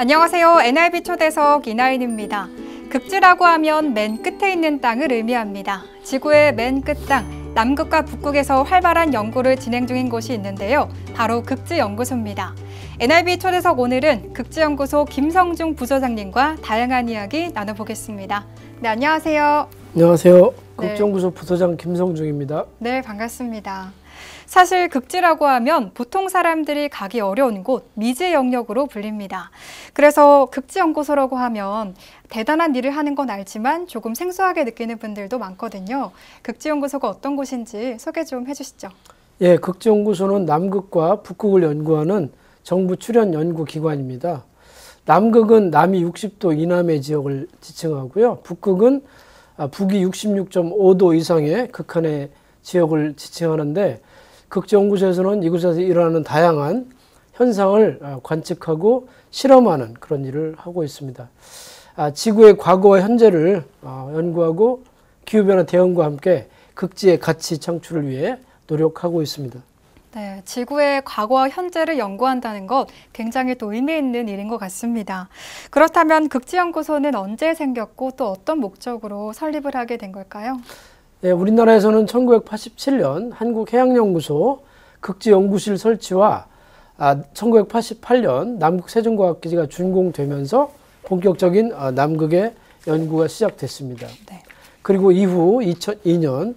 안녕하세요. NIB 초대석 이나인입니다. 극지라고 하면 맨 끝에 있는 땅을 의미합니다. 지구의 맨 끝 땅, 남극과 북극에서 활발한 연구를 진행 중인 곳이 있는데요. 바로 극지연구소입니다. NIB 초대석 오늘은 극지연구소 김성중 부소장님과 다양한 이야기 나눠보겠습니다. 네, 안녕하세요. 안녕하세요. 극지연구소 부소장 김성중입니다. 네, 반갑습니다. 사실 극지라고 하면 보통 사람들이 가기 어려운 곳, 미지의 영역으로 불립니다. 그래서 극지연구소라고 하면 대단한 일을 하는 건 알지만 조금 생소하게 느끼는 분들도 많거든요. 극지연구소가 어떤 곳인지 소개 좀 해주시죠. 예, 극지연구소는 남극과 북극을 연구하는 정부 출연 연구기관입니다. 남극은 남이 60도 이남의 지역을 지칭하고요. 북극은 북위 66.5도 이상의 극한의 지역을 지칭하는데, 극지연구소에서는 이곳에서 일어나는 다양한 현상을 관측하고 실험하는 그런 일을 하고 있습니다. 지구의 과거와 현재를 연구하고 기후변화 대응과 함께 극지의 가치 창출을 위해 노력하고 있습니다. 네, 지구의 과거와 현재를 연구한다는 것 굉장히 또 의미 있는 일인 것 같습니다. 그렇다면 극지연구소는 언제 생겼고 또 어떤 목적으로 설립을 하게 된 걸까요? 네, 우리나라에서는 1987년 한국해양연구소 극지연구실 설치와 1988년 남극세종과학기지가 준공되면서 본격적인 남극의 연구가 시작됐습니다. 네. 그리고 이후 2002년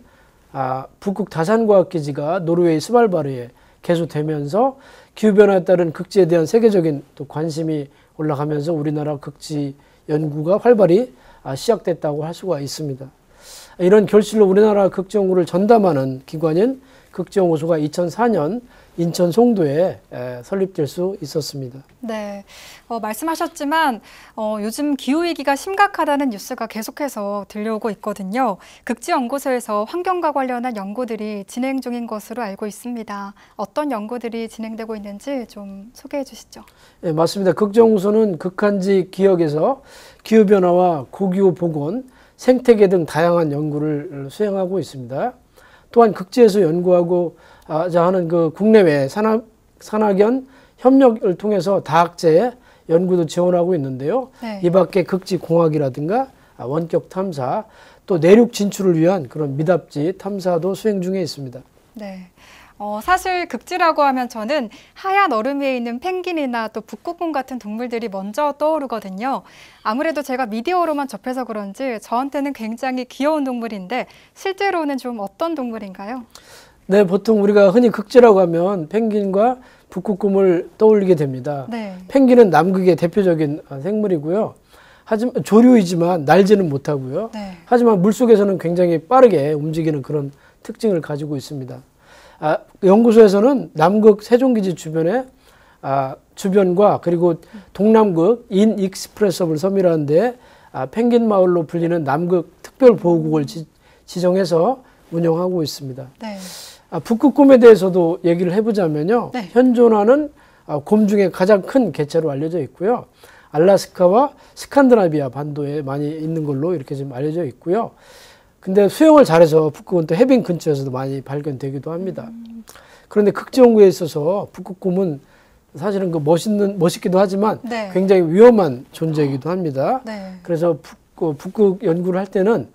북극 다산과학기지가 노르웨이 스발바르에 개소되면서 기후변화에 따른 극지에 대한 세계적인 또 관심이 올라가면서 우리나라 극지 연구가 활발히 시작됐다고 할 수가 있습니다. 이런 결실로 우리나라 극지연구를 전담하는 기관인 극지연구소가 2004년 인천 송도에 설립될 수 있었습니다. 네, 말씀하셨지만 요즘 기후위기가 심각하다는 뉴스가 계속해서 들려오고 있거든요. 극지연구소에서 환경과 관련한 연구들이 진행 중인 것으로 알고 있습니다. 어떤 연구들이 진행되고 있는지 좀 소개해 주시죠. 네, 맞습니다. 극지연구소는 극한지 기역에서 기후변화와 고기후 복원, 생태계 등 다양한 연구를 수행하고 있습니다. 또한 극지에서 연구하고자 하는 그 국내외 산학연 협력을 통해서 다학제 연구도 지원하고 있는데요. 네. 이 밖에 극지공학이라든가 원격 탐사, 또 내륙 진출을 위한 그런 미답지 탐사도 수행 중에 있습니다. 네. 사실 극지라고 하면 저는 하얀 얼음 위에 있는 펭귄이나 또 북극곰 같은 동물들이 먼저 떠오르거든요. 아무래도 제가 미디어로만 접해서 그런지 저한테는 굉장히 귀여운 동물인데 실제로는 좀 어떤 동물인가요? 네, 보통 우리가 흔히 극지라고 하면 펭귄과 북극곰을 떠올리게 됩니다. 네. 펭귄은 남극의 대표적인 생물이고요. 하지만 조류이지만 날지는 못하고요. 네. 하지만 물속에서는 굉장히 빠르게 움직이는 그런 특징을 가지고 있습니다. 연구소에서는 남극 세종기지 주변과 그리고 동남극 인익스프레서블 섬이라는 데 펭귄 마을로 불리는 남극 특별보호국을 지정해서 운영하고 있습니다. 네. 북극곰에 대해서도 얘기를 해보자면요. 네. 현존하는 곰 중에 가장 큰 개체로 알려져 있고요. 알래스카와 스칸디나비아 반도에 많이 있는 걸로 이렇게 지금 알려져 있고요. 근데 수영을 잘해서 북극은 또 해빙 근처에서도 많이 발견되기도 합니다. 그런데 극지연구에 있어서 북극곰은 사실은 멋있기도 하지만 네. 굉장히 위험한 존재이기도 합니다. 네. 그래서 북극 연구를 할 때는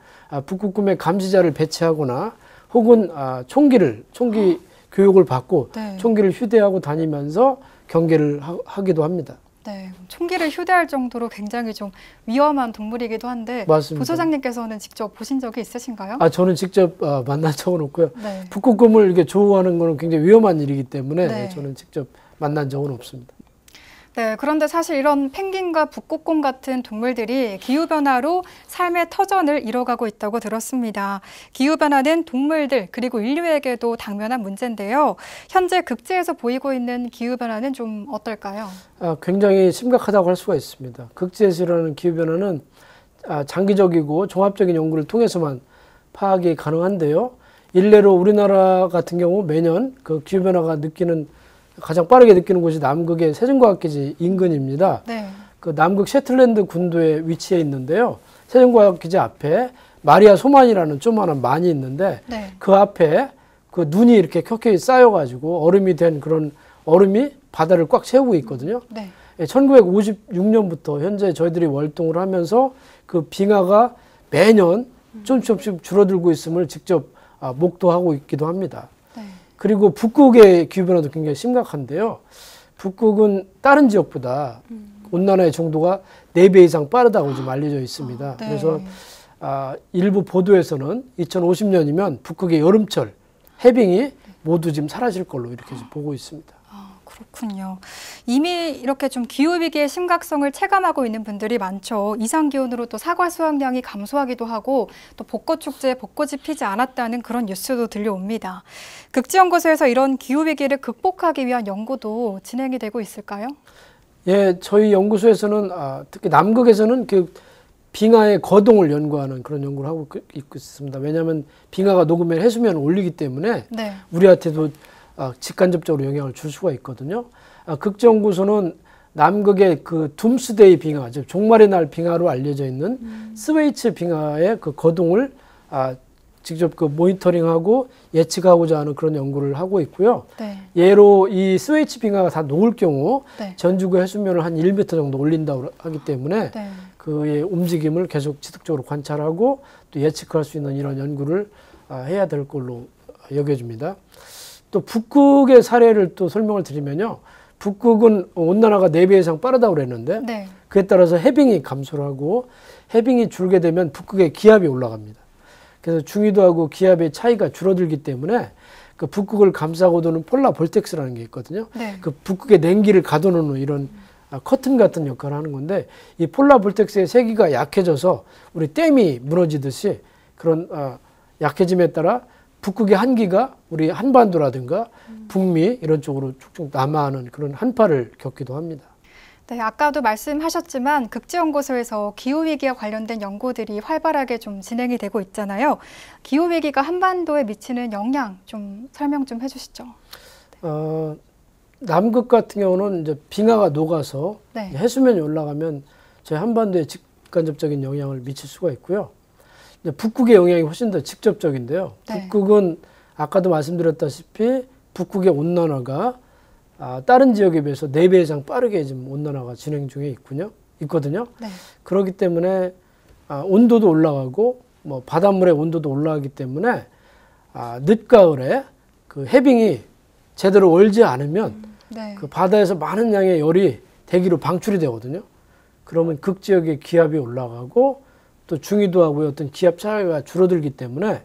북극곰의 감시자를 배치하거나 혹은 총기 교육을 받고 네. 총기를 휴대하고 다니면서 경계를 하기도 합니다. 네, 총기를 휴대할 정도로 굉장히 좀 위험한 동물이기도 한데 맞습니다. 부소장님께서는 직접 보신 적이 있으신가요? 저는 직접 만난 적은 없고요. 네. 북극곰을 이렇게 조우하는 것은 굉장히 위험한 일이기 때문에 네. 저는 직접 만난 적은 없습니다. 네, 그런데 사실 이런 펭귄과 북극곰 같은 동물들이 기후변화로 삶의 터전을 잃어가고 있다고 들었습니다. 기후변화는 동물들 그리고 인류에게도 당면한 문제인데요. 현재 극지에서 보이고 있는 기후변화는 좀 어떨까요? 굉장히 심각하다고 할 수가 있습니다. 극지에서 일어나는 기후변화는 장기적이고 종합적인 연구를 통해서만 파악이 가능한데요. 일례로 우리나라 같은 경우 매년 그 기후변화가 가장 빠르게 느끼는 곳이 남극의 세종과학기지 인근입니다. 네. 그 남극 셰틀랜드 군도에 위치해 있는데요. 세종과학기지 앞에 마리아 소만이라는 조그마한 만이 있는데 네. 그 앞에 그 눈이 이렇게 켜켜이 쌓여가지고 얼음이 된 그런 얼음이 바다를 꽉 채우고 있거든요. 네. 1956년부터 현재 저희들이 활동을 하면서 그 빙하가 매년 조금씩 줄어들고 있음을 직접 목도하고 있기도 합니다. 네. 그리고 북극의 기후변화도 굉장히 심각한데요. 북극은 다른 지역보다 온난화의 정도가 4배 이상 빠르다고 지금 알려져 있습니다. 네. 그래서 일부 보도에서는 2050년이면 북극의 여름철 해빙이 모두 지금 사라질 걸로 이렇게 보고 있습니다. 그렇군요. 이미 이렇게 좀 기후위기의 심각성을 체감하고 있는 분들이 많죠. 이상기온으로 또 사과 수확량이 감소하기도 하고 또 벚꽃축제에 벚꽃이 피지 않았다는 그런 뉴스도 들려옵니다. 극지연구소에서 이런 기후위기를 극복하기 위한 연구도 진행이 되고 있을까요? 예, 저희 연구소에서는 특히 남극에서는 그 빙하의 거동을 연구하는 그런 연구를 하고 있습니다. 왜냐하면 빙하가 녹으면 해수면을 올리기 때문에 네. 우리한테도 직간접적으로 영향을 줄 수가 있거든요. 극지연구소는 남극의 그 둠스데이 빙하, 즉 종말의 날 빙하로 알려져 있는 스웨이츠 빙하의 그 거동을 직접 그 모니터링하고 예측하고자 하는 그런 연구를 하고 있고요. 네. 예로 이 스웨이츠 빙하가 다 녹을 경우 네. 전지구 해수면을 한 1m 정도 올린다고 하기 때문에 네. 그의 움직임을 계속 지속적으로 관찰하고 또 예측할 수 있는 이런 연구를 해야 될 걸로 여겨집니다. 또 북극의 사례를 또 설명을 드리면요. 북극은 온난화가 4배 이상 빠르다고 그랬는데 네. 그에 따라서 해빙이 감소를 하고 해빙이 줄게 되면 북극의 기압이 올라갑니다. 그래서 중위도하고 기압의 차이가 줄어들기 때문에 그 북극을 감싸고 도는 폴라 볼텍스라는 게 있거든요. 네. 그 북극의 냉기를 가둬놓는 이런 커튼 같은 역할을 하는 건데 이 폴라 볼텍스의 세기가 약해져서 우리 댐이 무너지듯이 그런 약해짐에 따라 북극의 한기가 우리 한반도라든가 북미 이런 쪽으로 쭉쭉 남하하는 그런 한파를 겪기도 합니다. 네, 아까도 말씀하셨지만 극지연구소에서 기후위기와 관련된 연구들이 활발하게 좀 진행이 되고 있잖아요. 기후위기가 한반도에 미치는 영향 좀 설명 좀 해주시죠. 남극 같은 경우는 이제 빙하가 녹아서 네. 해수면이 올라가면 저희 한반도에 직간접적인 영향을 미칠 수가 있고요. 북극의 영향이 훨씬 더 직접적인데요. 네. 북극은 아까도 말씀드렸다시피 북극의 온난화가 다른 지역에 비해서 4배 이상 빠르게 지금 온난화가 진행 중에 있거든요. 네. 그렇기 때문에 온도도 올라가고 뭐 바닷물의 온도도 올라가기 때문에 늦가을에 그 해빙이 제대로 얼지 않으면 네. 그 바다에서 많은 양의 열이 대기로 방출이 되거든요. 그러면 극지역의 기압이 올라가고 또 중위도하고의 어떤 기압 차이가 줄어들기 때문에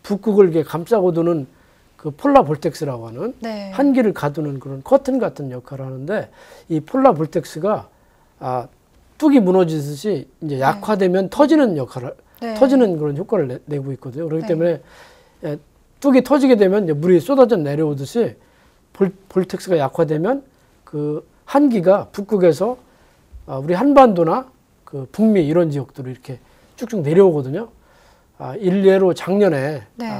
북극을 이렇게 감싸고 도는 그 폴라 볼텍스라고 하는 네. 한기를 가두는 그런 커튼 같은 역할을 하는데 이 폴라 볼텍스가 뚝이 무너지듯이 이제 약화되면 네. 터지는 역할을 네. 터지는 그런 효과를 내고 있거든요. 그렇기 네. 때문에 뚝이 터지게 되면 이제 물이 쏟아져 내려오듯이 볼텍스가 약화되면 그 한기가 북극에서 우리 한반도나 그 북미 이런 지역들로 이렇게 쭉쭉 내려오거든요. 일례로 작년에 네.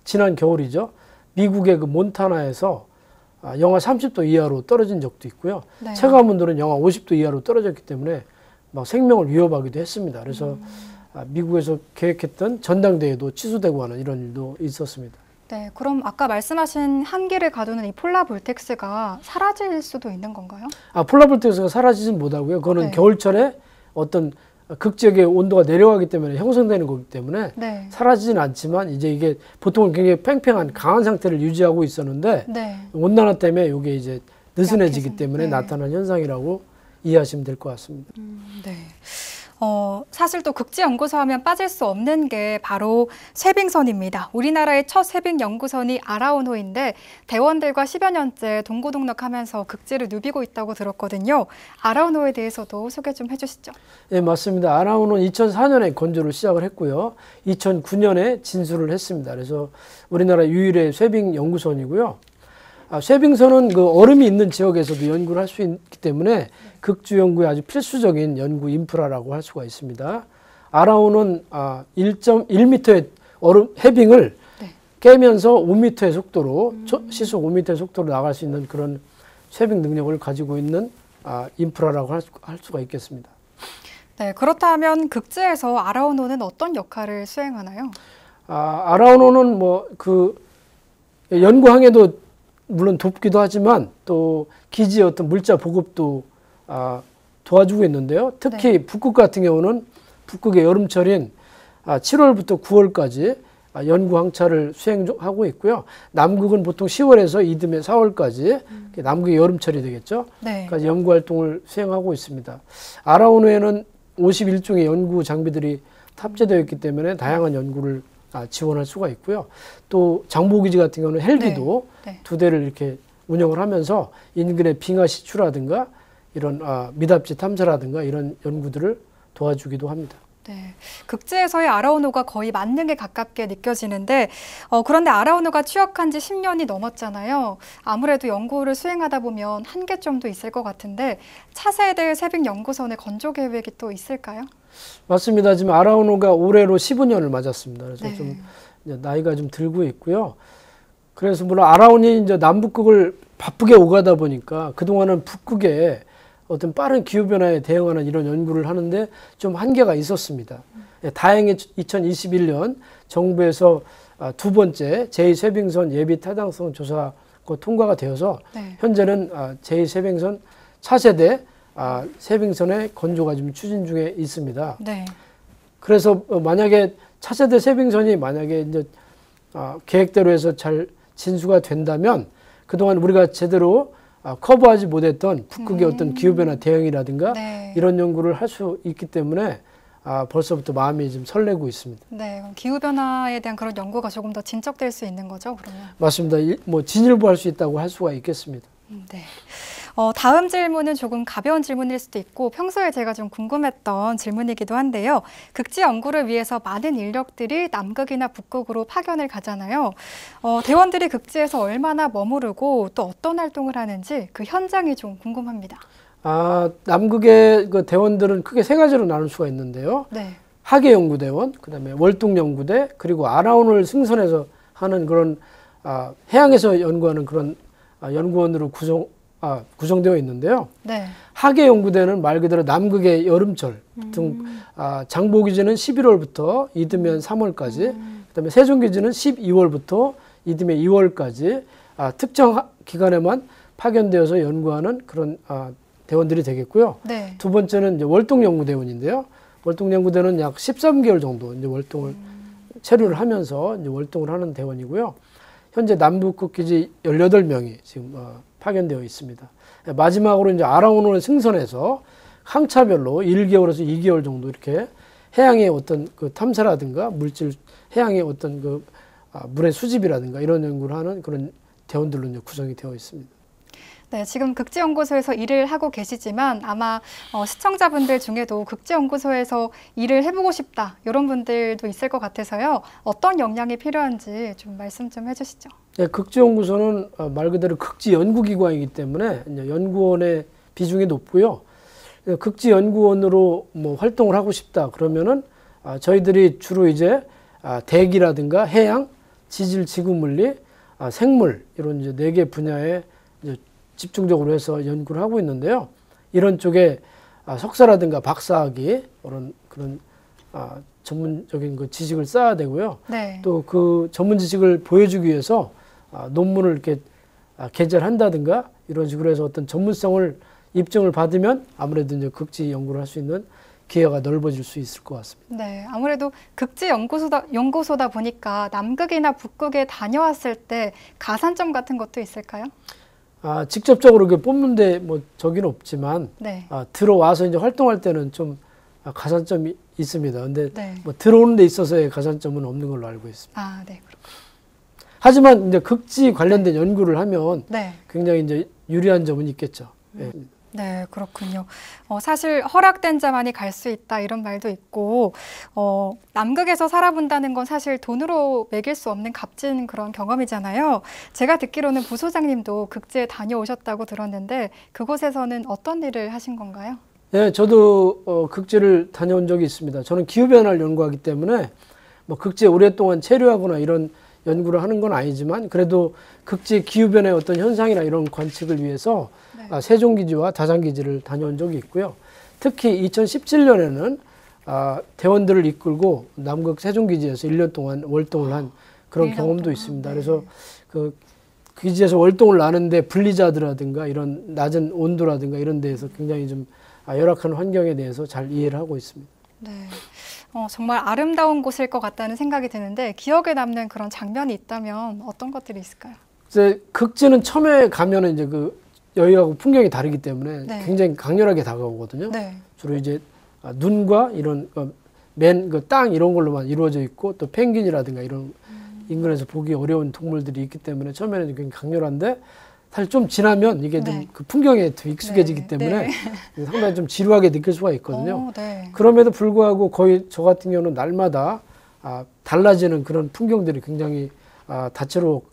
지난 겨울이죠. 미국의 그 몬타나에서 영하 30도 이하로 떨어진 적도 있고요. 네. 체감 온도는 영하 50도 이하로 떨어졌기 때문에 막 생명을 위협하기도 했습니다. 그래서 미국에서 계획했던 전당대회도 취소되고 하는 이런 일도 있었습니다. 네, 그럼 아까 말씀하신 한기를 가두는 이 폴라 볼텍스가 사라질 수도 있는 건가요? 폴라 볼텍스가 사라지진 못하고요. 그거는 네. 겨울철에 어떤 극지역의 온도가 내려가기 때문에 형성되는 거기 때문에 네. 사라지진 않지만 이제 이게 보통은 굉장히 팽팽한 강한 상태를 유지하고 있었는데 네. 온난화 때문에 이게 이제 느슨해지기 때문에 네. 나타난 현상이라고 이해하시면 될 것 같습니다. 네. 사실 또 극지연구소 하면 빠질 수 없는 게 바로 쇠빙선입니다. 우리나라의 첫 쇠빙연구선이 아라운호인데 대원들과 10여 년째 동고동락하면서 극지를 누비고 있다고 들었거든요. 아라운호에 대해서도 소개 좀 해주시죠. 네, 맞습니다. 아라운호는 2004년에 건조를 시작을 했고요. 2009년에 진수를 했습니다. 그래서 우리나라 유일의 쇠빙연구선이고요. 쇠빙선은 그 얼음이 있는 지역에서도 연구를 할 수 있기 때문에 극주 연구에 아주 필수적인 연구 인프라라고 할 수가 있습니다. 아라운은 1.1m의 얼음 해빙을 네. 깨면서 5m의 속도로 시속 5m의 속도로 나갈 수 있는 그런 쇠빙 능력을 가지고 있는 인프라라고 할 수가 있겠습니다. 네, 그렇다면 극지에서 아라운호는 어떤 역할을 수행하나요? 아라운호는 뭐 그 연구항에도 물론 돕기도 하지만 또 기지의 어떤 물자 보급도 도와주고 있는데요. 특히 북극 같은 경우는 북극의 여름철인 7월부터 9월까지 연구 항차를 수행하고 있고요. 남극은 보통 10월에서 이듬해 4월까지 남극의 여름철이 되겠죠. 까지 연구 활동을 수행하고 있습니다. 아라오노에는 51종의 연구 장비들이 탑재되어 있기 때문에 다양한 연구를 지원할 수가 있고요. 또 장보기지 같은 경우는 헬기도 2대를 이렇게 운영을 하면서 인근의 빙하 시추라든가 이런 미답지 탐사라든가 이런 연구들을 도와주기도 합니다. 네, 극지에서의 아라오노가 거의 만능에 가깝게 느껴지는데 그런데 아라오노가 취역한 지 10년이 넘었잖아요. 아무래도 연구를 수행하다 보면 한계점도 있을 것 같은데 차세대 세빙연구선의 건조 계획이 또 있을까요? 맞습니다. 지금 아라오노가 올해로 15년을 맞았습니다. 그래서 좀 이제 나이가 좀 들고 있고요. 그래서 물론 아라온이 이제 남북극을 바쁘게 오가다 보니까 그동안은 북극에 어떤 빠른 기후변화에 대응하는 이런 연구를 하는데 좀 한계가 있었습니다. 다행히 2021년 정부에서 2번째 제2쇄빙선 예비 타당성 조사가 통과가 되어서 현재는 제2쇄빙선 차세대 쇄빙선의 건조가 지금 추진 중에 있습니다. 그래서 만약에 차세대 쇄빙선이 만약에 이제 계획대로 해서 잘 진수가 된다면 그동안 우리가 제대로 커버하지 못했던 북극의 어떤 기후변화 대응이라든가 이런 연구를 할 수 있기 때문에 벌써부터 마음이 좀 설레고 있습니다. 네, 기후변화에 대한 그런 연구가 조금 더 진척될 수 있는 거죠, 그러면? 맞습니다. 뭐 진일보할 수 있다고 할 수가 있겠습니다. 네. 다음 질문은 조금 가벼운 질문일 수도 있고 평소에 제가 좀 궁금했던 질문이기도 한데요. 극지 연구를 위해서 많은 인력들이 남극이나 북극으로 파견을 가잖아요. 대원들이 극지에서 얼마나 머무르고 또 어떤 활동을 하는지 그 현장이 좀 궁금합니다. 남극의 그 대원들은 크게 3가지로 나눌 수가 있는데요. 하계연구대원, 그다음에 월동연구대, 그리고 아라온을 승선해서 하는 그런 해양에서 연구하는 그런 연구원으로 구성되어 있는데요. 하계연구대는 말 그대로 남극의 여름철 등 장보기지는 11월부터 이듬해 3월까지, 그다음에 세종기지는 12월부터 이듬해 2월까지 특정 기간에만 파견되어서 연구하는 그런 대원들이 되겠고요. 2번째는 이제 월동연구대원인데요. 월동연구대는 약 13개월 정도 이제 월동을 체류를 하면서 이제 월동을 하는 대원이고요. 현재 남북극 기지 18명이 지금 파견되어 있습니다. 마지막으로 이제 아라오노를 승선해서 항차별로 1개월에서 2개월 정도 이렇게 해양의 어떤 그 탐사라든가 물질, 해양의 어떤 그 물의 수집이라든가 이런 연구를 하는 그런 대원들로 이제 구성이 되어 있습니다. 네, 지금 극지연구소에서 일을 하고 계시지만 아마 시청자분들 중에도 극지연구소에서 일을 해보고 싶다 이런 분들도 있을 것 같아서요. 어떤 역량이 필요한지 좀 말씀 좀 해주시죠. 네, 극지연구소는 말 그대로 극지연구기관이기 때문에 이제 연구원의 비중이 높고요. 극지연구원으로 뭐 활동을 하고 싶다 그러면은 저희들이 주로 이제 대기라든가 해양, 지질, 지구물리, 생물 이런 이제 4개 분야에 이제 집중적으로 해서 연구를 하고 있는데요. 이런 쪽에 석사라든가 박사학위 그런 전문적인 그 지식을 쌓아야 되고요. 또 그 전문 지식을 보여주기 위해서 논문을 이렇게 게재를 한다든가 이런 식으로 해서 어떤 전문성을 입증을 받으면 아무래도 이제 극지 연구를 할 수 있는 기회가 넓어질 수 있을 것 같습니다. 네, 아무래도 극지 연구소다 보니까 남극이나 북극에 다녀왔을 때 가산점 같은 것도 있을까요? 직접적으로 그 뽑는데 뭐 저기는 없지만 들어와서 이제 활동할 때는 좀 가산점이 있습니다. 근데 뭐 들어오는 데 있어서의 가산점은 없는 걸로 알고 있습니다. 네, 그렇군요. 하지만 이제 극지 관련된 연구를 하면 굉장히 이제 유리한 점은 있겠죠. 네, 그렇군요. 사실 허락된 자만이 갈 수 있다 이런 말도 있고 남극에서 살아본다는 건 사실 돈으로 매길 수 없는 값진 그런 경험이잖아요. 제가 듣기로는 부소장님도 극지에 다녀오셨다고 들었는데 그곳에서는 어떤 일을 하신 건가요? 네, 저도 극지를 다녀온 적이 있습니다. 저는 기후변화를 연구하기 때문에 뭐 극지에 오랫동안 체류하거나 이런 연구를 하는 건 아니지만 그래도 극지 기후변화의 어떤 현상이나 이런 관측을 위해서 세종기지와 다산기지를 다녀온 적이 있고요. 특히 2017년에는 대원들을 이끌고 남극 세종기지에서 1년 동안 월동을 한 그런 경험도 있습니다. 그래서 그 기지에서 월동을 나는데 분리자드라든가 이런 낮은 온도라든가 이런 데에서 굉장히 좀 열악한 환경에 대해서 잘 이해를 하고 있습니다. 네. 정말 아름다운 곳일 것 같다는 생각이 드는데 기억에 남는 그런 장면이 있다면 어떤 것들이 있을까요? 이제 극지는 처음에 가면은 이제 그 여기하고 풍경이 다르기 때문에 네. 굉장히 강렬하게 다가오거든요. 네. 주로 이제 눈과 이런 맨 그 땅 이런 걸로만 이루어져 있고 또 펭귄이라든가 이런 인근에서 보기 어려운 동물들이 있기 때문에 처음에는 굉장히 강렬한데 사실 좀 지나면 이게 좀 네. 그 풍경에 더 익숙해지기 네. 때문에 네. 상당히 좀 지루하게 느낄 수가 있거든요. 네. 그럼에도 불구하고 거의 저 같은 경우는 날마다 달라지는 그런 풍경들이 굉장히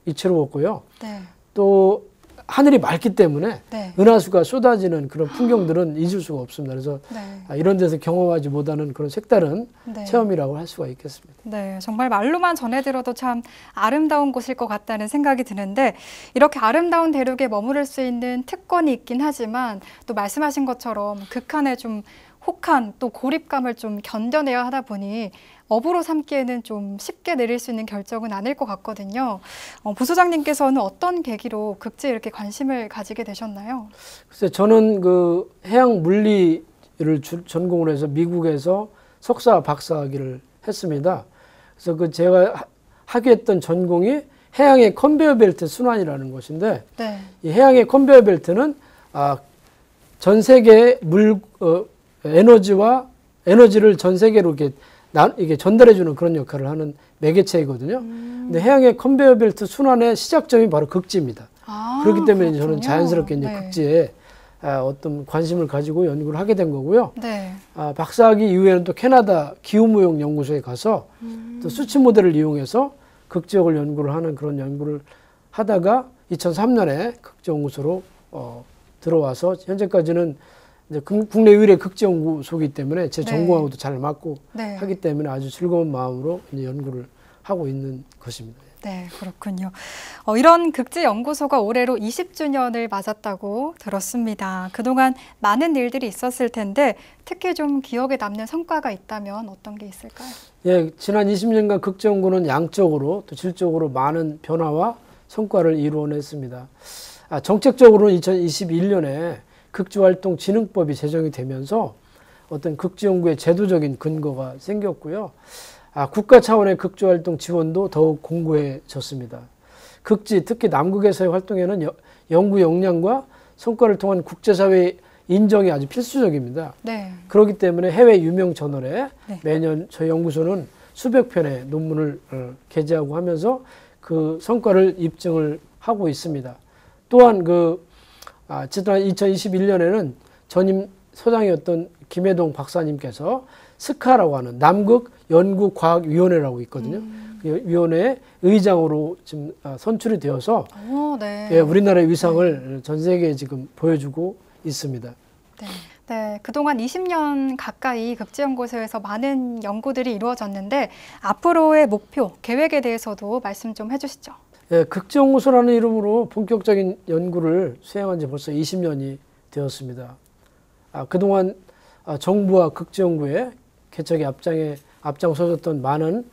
이채로웠고요. 네. 또 하늘이 맑기 때문에 네. 은하수가 쏟아지는 그런 풍경들은 잊을 수가 없습니다. 그래서 네. 이런 데서 경험하지 못하는 그런 색다른 네. 체험이라고 할 수가 있겠습니다. 네, 정말 말로만 전해 들어도 참 아름다운 곳일 것 같다는 생각이 드는데 이렇게 아름다운 대륙에 머무를 수 있는 특권이 있긴 하지만 또 말씀하신 것처럼 극한의 좀 혹한 또 고립감을 좀 견뎌내야 하다 보니 업으로 삼기에는 좀 쉽게 내릴 수 있는 결정은 아닐 것 같거든요. 부소장님께서는 어떤 계기로 극지에 이렇게 관심을 가지게 되셨나요? 글쎄, 저는 그 해양 물리를 전공을 해서 미국에서 석사, 박사학위를 했습니다. 그래서 그 제가 학위했던 전공이 해양의 컨베이어 벨트 순환이라는 것인데, 네. 이 해양의 컨베이어 벨트는 전 세계의 에너지를 전 세계로 이게 전달해주는 그런 역할을 하는 매개체이거든요. 근데 해양의 컨베이어 벨트 순환의 시작점이 바로 극지입니다. 그렇기 때문에 그렇군요. 저는 자연스럽게 이제 극지에 어떤 관심을 가지고 연구를 하게 된 거고요. 네. 박사학위 이후에는 또 캐나다 기후무용 연구소에 가서 또 수치 모델을 이용해서 극지역을 연구를 하는 그런 연구를 하다가 2003년에 극지연구소로 들어와서 현재까지는 이제 국내 유일의 극지연구소이기 때문에 제 전공하고도 잘 맞고 하기 때문에 아주 즐거운 마음으로 이제 연구를 하고 있는 것입니다. 네, 그렇군요. 이런 극지연구소가 올해로 20주년을 맞았다고 들었습니다. 그동안 많은 일들이 있었을 텐데 특히 좀 기억에 남는 성과가 있다면 어떤 게 있을까요? 예, 지난 20년간 극지연구는 양적으로 또 질적으로 많은 변화와 성과를 이루어냈습니다. 정책적으로는 2021년에 극지활동진흥법이 제정이 되면서 어떤 극지연구의 제도적인 근거가 생겼고요. 국가 차원의 극지활동 지원도 더욱 공고해졌습니다. 극지, 특히 남극에서의 활동에는 연구 역량과 성과를 통한 국제사회의 인정이 아주 필수적입니다. 네. 그렇기 때문에 해외 유명 저널에 매년 저희 연구소는 수백 편의 논문을 게재하고 하면서 그 성과를 입증을 하고 있습니다. 또한 지난 2021년에는 전임 소장이었던 김해동 박사님께서 스카라고 하는 남극 연구과학위원회라고 있거든요. 그 위원회 의장으로 지금 선출이 되어서 우리나라의 위상을 전 세계에 지금 보여주고 있습니다. 네, 그동안 20년 가까이 극지연구소에서 많은 연구들이 이루어졌는데 앞으로의 목표, 계획에 대해서도 말씀 좀 해주시죠. 네, 극지연구소라는 이름으로 본격적인 연구를 수행한 지 벌써 20년이 되었습니다. 그동안 정부와 극지연구에 개척에 앞장서셨던 많은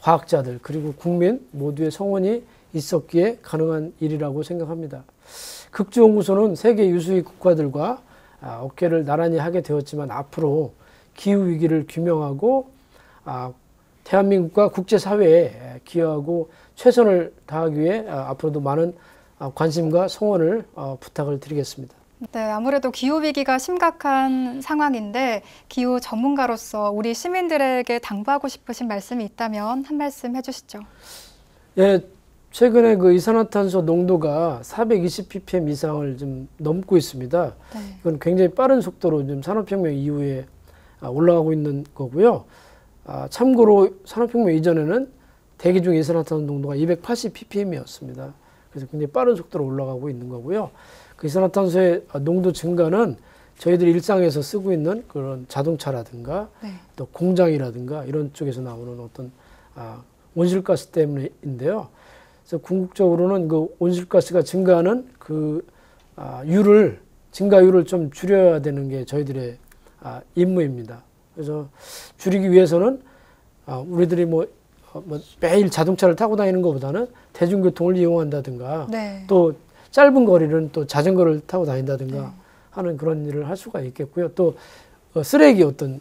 과학자들 그리고 국민 모두의 성원이 있었기에 가능한 일이라고 생각합니다. 극지연구소는 세계 유수의 국가들과 어깨를 나란히 하게 되었지만 앞으로 기후위기를 규명하고 대한민국과 국제사회에 기여하고 최선을 다하기 위해 앞으로도 많은 관심과 성원을 부탁을 드리겠습니다. 네, 아무래도 기후위기가 심각한 상황인데 기후 전문가로서 우리 시민들에게 당부하고 싶으신 말씀이 있다면 한 말씀 해주시죠. 예, 최근에 그 이산화탄소 농도가 420ppm 이상을 좀 넘고 있습니다. 네. 이건 굉장히 빠른 속도로 좀 산업혁명 이후에 올라가고 있는 거고요. 참고로 산업혁명 이전에는 대기 중 이산화탄소 농도가 280ppm이었습니다. 그래서 굉장히 빠른 속도로 올라가고 있는 거고요. 그 이산화탄소의 농도 증가는 저희들이 일상에서 쓰고 있는 그런 자동차라든가 또 공장이라든가 이런 쪽에서 나오는 어떤 온실가스 때문인데요. 그래서 궁극적으로는 그 온실가스가 증가하는 그 증가율을 좀 줄여야 되는 게 저희들의 임무입니다. 그래서 줄이기 위해서는 우리들이 뭐 매일 자동차를 타고 다니는 것보다는 대중교통을 이용한다든가 네. 또 짧은 거리는 또 자전거를 타고 다닌다든가 네. 하는 그런 일을 할 수가 있겠고요. 또 쓰레기 어떤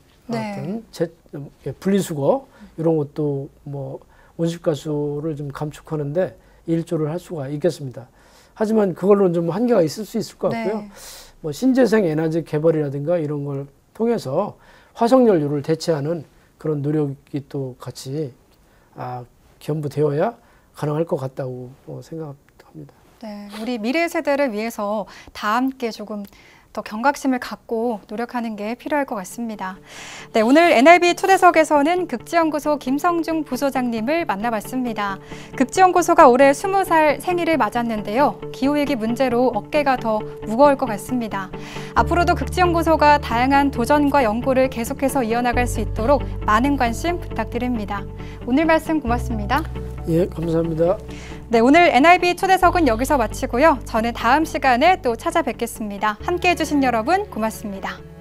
분리수거 이런 것도 뭐 온실가스를 좀 감축하는데 일조를 할 수가 있겠습니다. 하지만 그걸로는 좀 한계가 있을 수 있을 것 같고요. 네. 뭐 신재생 에너지 개발이라든가 이런 걸 통해서 화석연료를 대체하는 그런 노력이 또 같이 겸부되어야 가능할 것 같다고 생각합니다. 네, 우리 미래 세대를 위해서 다 함께 조금 더 경각심을 갖고 노력하는 게 필요할 것 같습니다. 네, 오늘 NIB 초대석에서는 극지연구소 김성중 부소장님을 만나봤습니다. 극지연구소가 올해 20살 생일을 맞았는데요. 기후위기 문제로 어깨가 더 무거울 것 같습니다. 앞으로도 극지연구소가 다양한 도전과 연구를 계속해서 이어나갈 수 있도록 많은 관심 부탁드립니다. 오늘 말씀 고맙습니다. 예, 감사합니다. 네, 오늘 NIB 초대석은 여기서 마치고요. 저는 다음 시간에 또 찾아뵙겠습니다. 함께해 주신 여러분 고맙습니다.